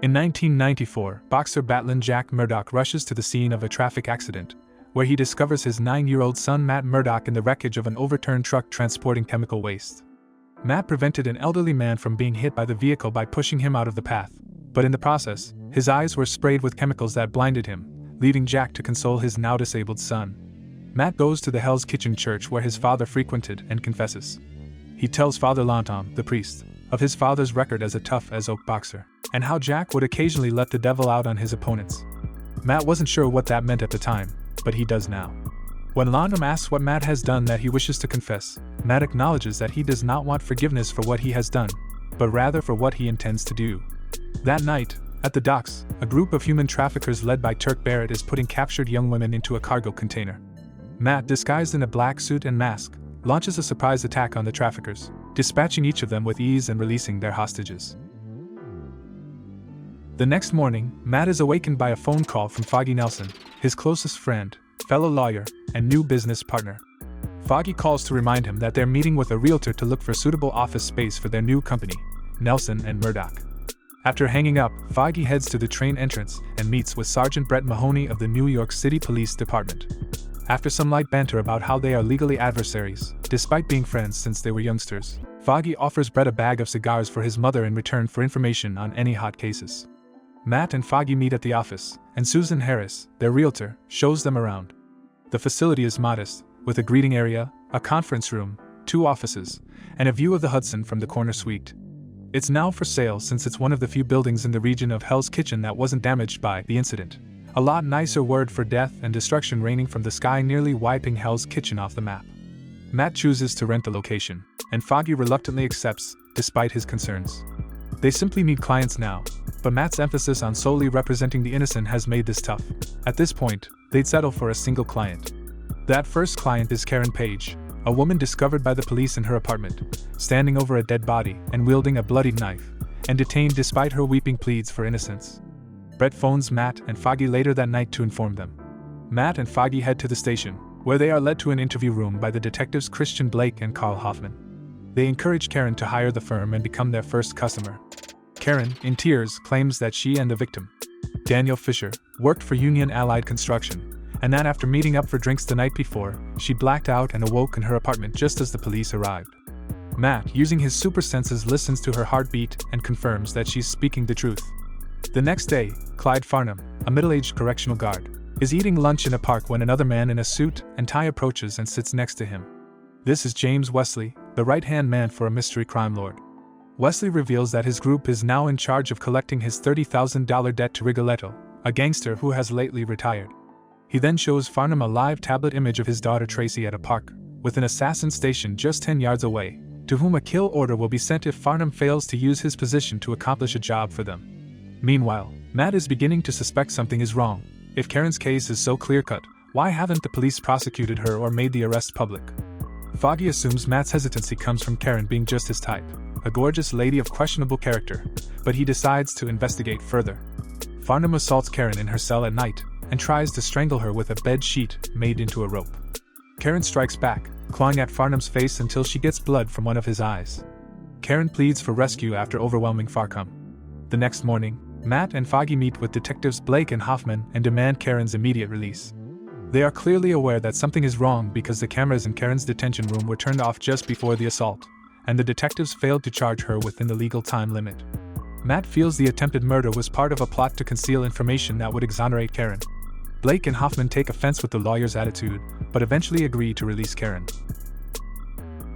In 1994, boxer Battling Jack Murdoch rushes to the scene of a traffic accident, where he discovers his 9-year-old son Matt Murdoch in the wreckage of an overturned truck transporting chemical waste. Matt prevented an elderly man from being hit by the vehicle by pushing him out of the path, but in the process, his eyes were sprayed with chemicals that blinded him, leaving Jack to console his now disabled son. Matt goes to the Hell's Kitchen church where his father frequented and confesses. He tells Father Lanton, the priest, of his father's record as a tough-as-oak boxer, and how Jack would occasionally let the devil out on his opponents. Matt wasn't sure what that meant at the time, but he does now. When Lanton asks what Matt has done that he wishes to confess, Matt acknowledges that he does not want forgiveness for what he has done, but rather for what he intends to do. That night, at the docks, a group of human traffickers led by Turk Barrett is putting captured young women into a cargo container. Matt, disguised in a black suit and mask, launches a surprise attack on the traffickers, dispatching each of them with ease and releasing their hostages. The next morning, Matt is awakened by a phone call from Foggy Nelson, his closest friend, fellow lawyer, and new business partner. Foggy calls to remind him that they're meeting with a realtor to look for suitable office space for their new company, Nelson and Murdoch. After hanging up, Foggy heads to the train entrance and meets with Sergeant Brett Mahoney of the New York City Police Department. After some light banter about how they are legally adversaries, despite being friends since they were youngsters, Foggy offers Brett a bag of cigars for his mother in return for information on any hot cases. Matt and Foggy meet at the office, and Susan Harris, their realtor, shows them around. The facility is modest, with a greeting area, a conference room, 2 offices, and a view of the Hudson from the corner suite. It's now for sale since it's one of the few buildings in the region of Hell's Kitchen that wasn't damaged by the incident. A lot nicer word for death and destruction raining from the sky, nearly wiping Hell's Kitchen off the map. Matt chooses to rent the location, and Foggy reluctantly accepts, despite his concerns. They simply need clients now, but Matt's emphasis on solely representing the innocent has made this tough. At this point, they'd settle for a single client. That first client is Karen Page, a woman discovered by the police in her apartment, standing over a dead body and wielding a bloodied knife, and detained despite her weeping pleas for innocence. Brett phones Matt and Foggy later that night to inform them. Matt and Foggy head to the station, where they are led to an interview room by the detectives Christian Blake and Carl Hoffman. They encourage Karen to hire the firm and become their first customer. Karen, in tears, claims that she and the victim, Daniel Fisher, worked for Union Allied Construction, and that after meeting up for drinks the night before, she blacked out and awoke in her apartment just as the police arrived. Matt, using his super senses, listens to her heartbeat and confirms that she's speaking the truth. The next day, Clyde Farnham, a middle-aged correctional guard, is eating lunch in a park when another man in a suit and tie approaches and sits next to him. This is James Wesley, the right-hand man for a mystery crime lord. Wesley reveals that his group is now in charge of collecting his $30,000 debt to Rigoletto, a gangster who has lately retired. He then shows Farnham a live tablet image of his daughter Tracy at a park, with an assassin stationed just 10 yards away, to whom a kill order will be sent if Farnham fails to use his position to accomplish a job for them. Meanwhile, Matt is beginning to suspect something is wrong. If Karen's case is so clear-cut, why haven't the police prosecuted her or made the arrest public? Foggy assumes Matt's hesitancy comes from Karen being just his type, a gorgeous lady of questionable character, but he decides to investigate further. Farnham assaults Karen in her cell at night, and tries to strangle her with a bed sheet made into a rope. Karen strikes back, clawing at Farnham's face until she gets blood from one of his eyes. Karen pleads for rescue after overwhelming Farnham. The next morning, Matt and Foggy meet with detectives Blake and Hoffman and demand Karen's immediate release. They are clearly aware that something is wrong because the cameras in Karen's detention room were turned off just before the assault, and the detectives failed to charge her within the legal time limit. Matt feels the attempted murder was part of a plot to conceal information that would exonerate Karen. Blake and Hoffman take offense with the lawyer's attitude, but eventually agree to release Karen.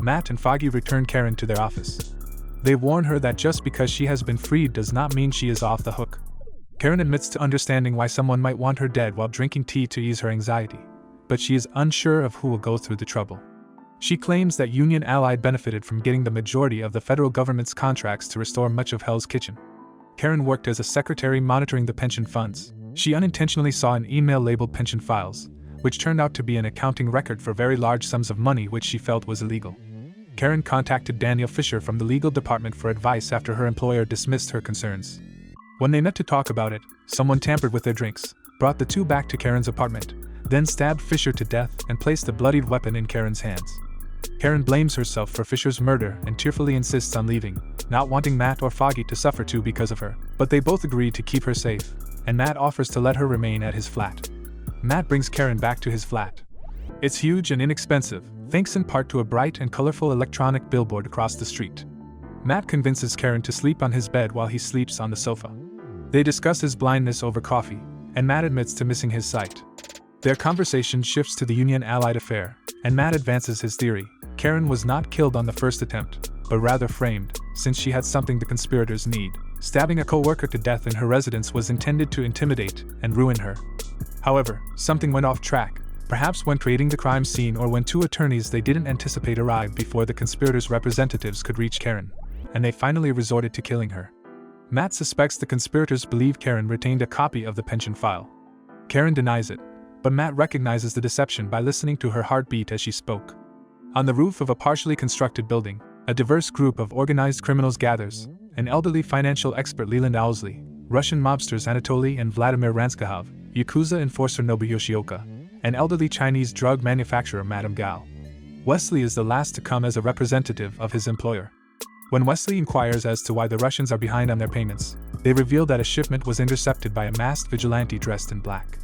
Matt and Foggy return Karen to their office. They warn her that just because she has been freed does not mean she is off the hook. Karen admits to understanding why someone might want her dead while drinking tea to ease her anxiety, but she is unsure of who will go through the trouble. She claims that Union Allied benefited from getting the majority of the federal government's contracts to restore much of Hell's Kitchen. Karen worked as a secretary monitoring the pension funds. She unintentionally saw an email labeled pension files, which turned out to be an accounting record for very large sums of money which she felt was illegal. Karen contacted Daniel Fisher from the legal department for advice after her employer dismissed her concerns. When they met to talk about it, someone tampered with their drinks, brought the two back to Karen's apartment, then stabbed Fisher to death and placed the bloodied weapon in Karen's hands. Karen blames herself for Fisher's murder and tearfully insists on leaving, not wanting Matt or Foggy to suffer too because of her, but they both agree to keep her safe, and Matt offers to let her remain at his flat. Matt brings Karen back to his flat. It's huge and inexpensive, thanks in part to a bright and colorful electronic billboard across the street. Matt convinces Karen to sleep on his bed while he sleeps on the sofa. They discuss his blindness over coffee, and Matt admits to missing his sight. Their conversation shifts to the Union Allied affair, and Matt advances his theory. Karen was not killed on the first attempt, but rather framed, since she had something the conspirators need. Stabbing a co-worker to death in her residence was intended to intimidate and ruin her. However, something went off track, perhaps when creating the crime scene or when two attorneys they didn't anticipate arrived before the conspirators' representatives could reach Karen, and they finally resorted to killing her. Matt suspects the conspirators believe Karen retained a copy of the pension file. Karen denies it, but Matt recognizes the deception by listening to her heartbeat as she spoke. On the roof of a partially constructed building, a diverse group of organized criminals gathers: an elderly financial expert Leland Owlsley, Russian mobsters Anatoly and Vladimir Ranskahov, Yakuza enforcer Nobuyoshi, an elderly Chinese drug manufacturer Madame Gao. Wesley is the last to come as a representative of his employer. When Wesley inquires as to why the Russians are behind on their payments, they reveal that a shipment was intercepted by a masked vigilante dressed in black.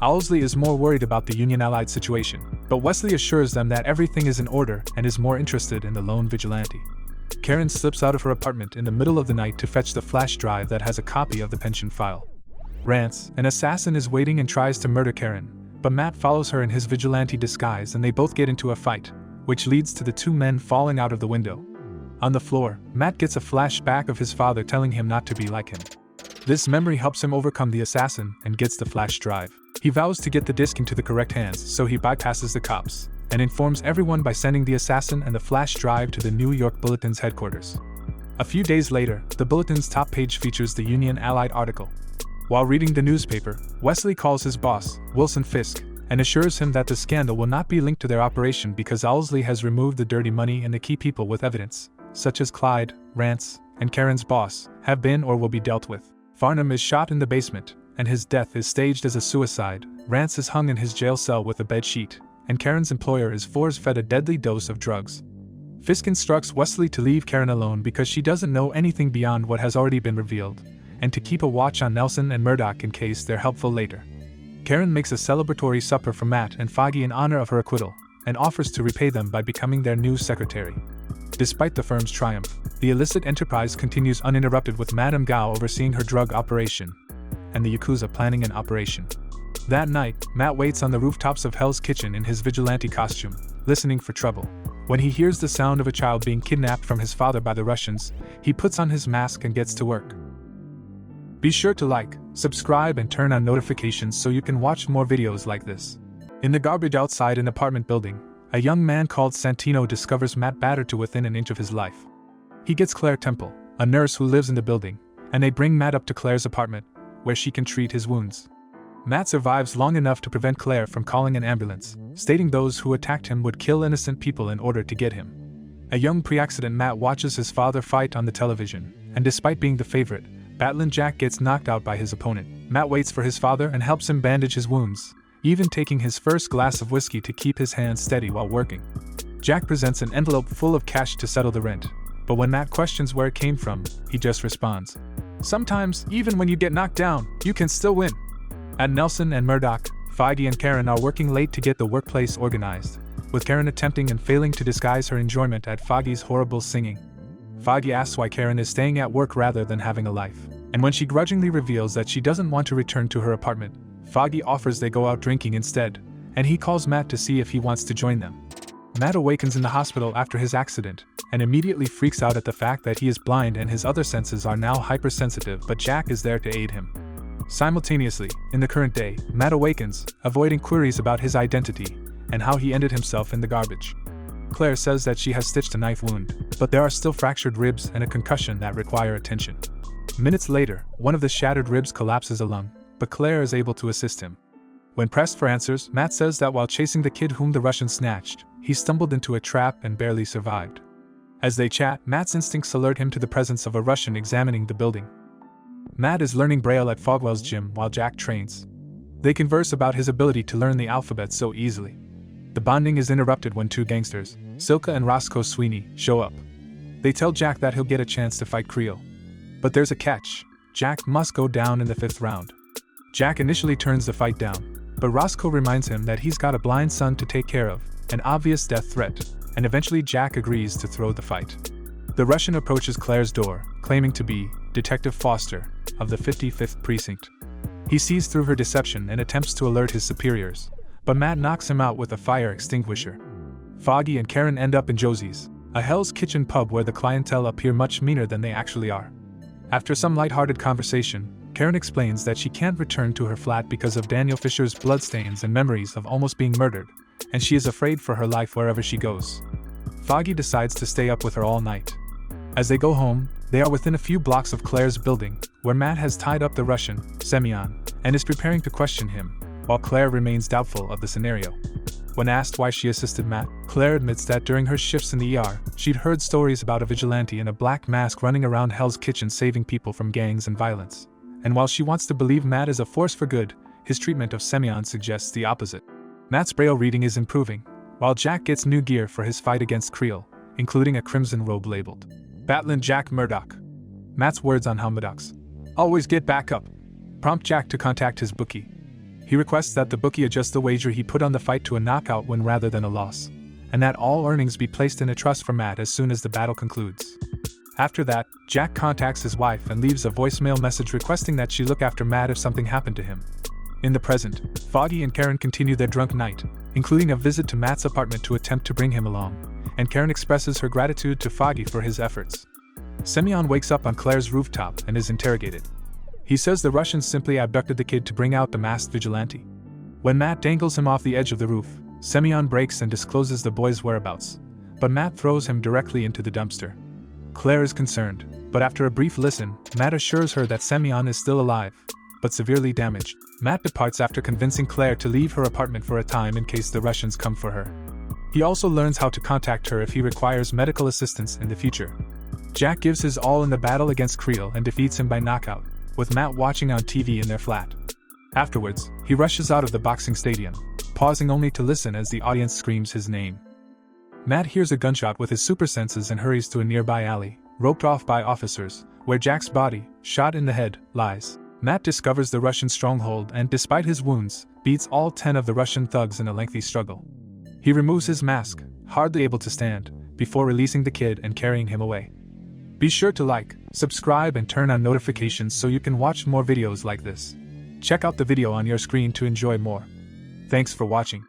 Owlsley is more worried about the Union Allied situation, but Wesley assures them that everything is in order and is more interested in the lone vigilante. Karen slips out of her apartment in the middle of the night to fetch the flash drive that has a copy of the pension file. Rance, an assassin, is waiting and tries to murder Karen, but Matt follows her in his vigilante disguise and they both get into a fight, which leads to the two men falling out of the window. On the floor, Matt gets a flashback of his father telling him not to be like him. This memory helps him overcome the assassin and gets the flash drive. He vows to get the disc into the correct hands, so he bypasses the cops and informs everyone by sending the assassin and the flash drive to the New York Bulletin's headquarters. A few days later, the Bulletin's top page features the Union Allied article. While reading the newspaper, Wesley calls his boss, Wilson Fisk, and assures him that the scandal will not be linked to their operation because Owlsley has removed the dirty money and the key people with evidence, such as Clyde, Rance, and Karen's boss, have been or will be dealt with. Farnham is shot in the basement, and his death is staged as a suicide. Rance is hung in his jail cell with a bed sheet, and Karen's employer is force-fed a deadly dose of drugs. Fisk instructs Wesley to leave Karen alone because she doesn't know anything beyond what has already been revealed, and to keep a watch on Nelson and Murdoch in case they're helpful later. Karen makes a celebratory supper for Matt and Foggy in honor of her acquittal, and offers to repay them by becoming their new secretary. Despite the firm's triumph, the illicit enterprise continues uninterrupted with Madame Gao overseeing her drug operation, and the Yakuza planning an operation. That night, Matt waits on the rooftops of Hell's Kitchen in his vigilante costume, listening for trouble. When he hears the sound of a child being kidnapped from his father by the Russians, he puts on his mask and gets to work. Be sure to like, subscribe and turn on notifications so you can watch more videos like this. In the garbage outside an apartment building, a young man called Santino discovers Matt battered to within an inch of his life. He gets Claire Temple, a nurse who lives in the building, and they bring Matt up to Claire's apartment, where she can treat his wounds. Matt survives long enough to prevent Claire from calling an ambulance, stating those who attacked him would kill innocent people in order to get him. A young pre-accident Matt watches his father fight on the television, and despite being the favorite, Battling Jack gets knocked out by his opponent. Matt waits for his father and helps him bandage his wounds, even taking his first glass of whiskey to keep his hands steady while working. Jack presents an envelope full of cash to settle the rent, but when Matt questions where it came from, he just responds, "Sometimes, even when you get knocked down, you can still win." At Nelson and Murdoch, Foggy and Karen are working late to get the workplace organized, with Karen attempting and failing to disguise her enjoyment at Foggy's horrible singing. Foggy asks why Karen is staying at work rather than having a life, and when she grudgingly reveals that she doesn't want to return to her apartment, Foggy offers they go out drinking instead, and he calls Matt to see if he wants to join them. Matt awakens in the hospital after his accident, and immediately freaks out at the fact that he is blind and his other senses are now hypersensitive, but Jack is there to aid him. Simultaneously, in the current day, Matt awakens, avoiding queries about his identity, and how he ended himself in the garbage. Claire says that she has stitched a knife wound, but there are still fractured ribs and a concussion that require attention. Minutes later, one of the shattered ribs collapses a lung, but Claire is able to assist him. When pressed for answers, Matt says that while chasing the kid whom the Russians snatched, he stumbled into a trap and barely survived. As they chat, Matt's instincts alert him to the presence of a Russian examining the building. Matt is learning Braille at Fogwell's gym while Jack trains. They converse about his ability to learn the alphabet so easily. The bonding is interrupted when two gangsters, Silka and Roscoe Sweeney show up. They tell Jack that he'll get a chance to fight Creel. But there's a catch. Jack must go down in the 5th round. Jack initially turns the fight down, but Roscoe reminds him that he's got a blind son to take care of, an obvious death threat, and eventually Jack agrees to throw the fight. The Russian approaches Claire's door, claiming to be Detective Foster of the 55th Precinct. He sees through her deception and attempts to alert his superiors, but Matt knocks him out with a fire extinguisher. Foggy and Karen end up in Josie's, a Hell's Kitchen pub where the clientele appear much meaner than they actually are. After some lighthearted conversation, Karen explains that she can't return to her flat because of Daniel Fisher's bloodstains and memories of almost being murdered, and she is afraid for her life wherever she goes. Foggy decides to stay up with her all night. As they go home, they are within a few blocks of Claire's building, where Matt has tied up the Russian, Semyon, and is preparing to question him, while Claire remains doubtful of the scenario. When asked why she assisted Matt, Claire admits that during her shifts in the ER, she'd heard stories about a vigilante in a black mask running around Hell's Kitchen saving people from gangs and violence. And while she wants to believe Matt is a force for good, his treatment of Semyon suggests the opposite. Matt's Braille reading is improving, while Jack gets new gear for his fight against Creel, including a crimson robe labeled Batlin' Jack Murdoch. Matt's words on how Murdoch's always get back up prompt Jack to contact his bookie. He requests that the bookie adjust the wager he put on the fight to a knockout win rather than a loss, and that all earnings be placed in a trust for Matt as soon as the battle concludes. After that, Jack contacts his wife and leaves a voicemail message requesting that she look after Matt if something happened to him. In the present, Foggy and Karen continue their drunk night, including a visit to Matt's apartment to attempt to bring him along, and Karen expresses her gratitude to Foggy for his efforts. Semyon wakes up on Claire's rooftop and is interrogated. He says the Russians simply abducted the kid to bring out the masked vigilante. When Matt dangles him off the edge of the roof, Semyon breaks and discloses the boy's whereabouts, but Matt throws him directly into the dumpster. Claire is concerned, but after a brief listen, Matt assures her that Semyon is still alive, but severely damaged. Matt departs after convincing Claire to leave her apartment for a time in case the Russians come for her. He also learns how to contact her if he requires medical assistance in the future. Jack gives his all in the battle against Creel and defeats him by knockout, with Matt watching on TV in their flat. Afterwards, he rushes out of the boxing stadium, pausing only to listen as the audience screams his name. Matt hears a gunshot with his super senses and hurries to a nearby alley, roped off by officers, where Jack's body, shot in the head, lies. Matt discovers the Russian stronghold and, despite his wounds, beats all 10 of the Russian thugs in a lengthy struggle. He removes his mask, hardly able to stand, before releasing the kid and carrying him away. Be sure to like, subscribe and turn on notifications so you can watch more videos like this. Check out the video on your screen to enjoy more. Thanks for watching.